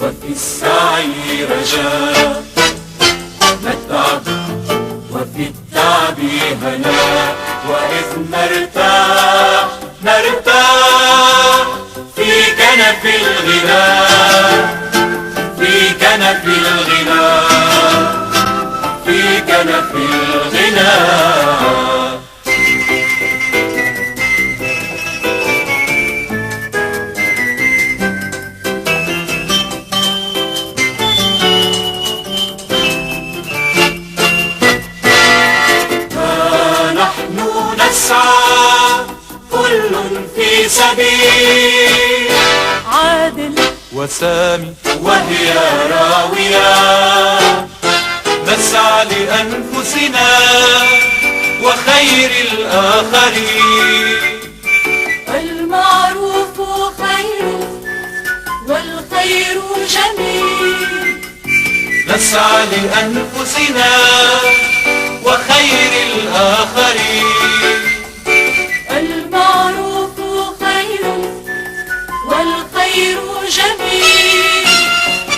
وفي السعي رجاء، نتعب وفي التعب هناء، وإذ نرتاح في كنف الغناء، في كنف الغناء، في كنف الغناء. كل في سبيل، عادل وسامي وهي راوية، نسعى لأنفسنا وخير الآخرين. المعروف خير والخير جميل، نسعى لأنفسنا وخير الآخرين. المعروف خير والخير جميل،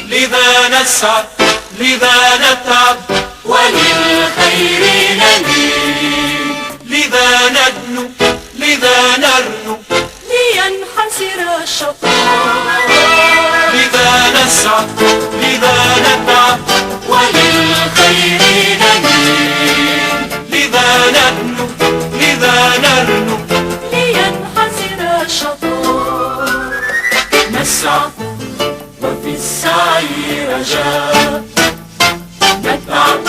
لذا نسعى لذا نتعب وللخير نميل، لذا ندنو لذا نرنو لينحسر الشقاء. لذا نسعى لذا نتعب وللخير نميل، لذا ندنو لذا نرنو لينحسر الشقاء. نسعى وفي السعي رجاء، نتعب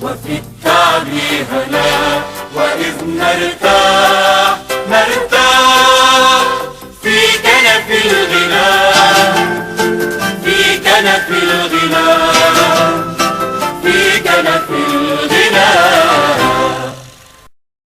وفي التعب هناء، وإذ نرتاح في كنف الغناء، في كنف الغناء.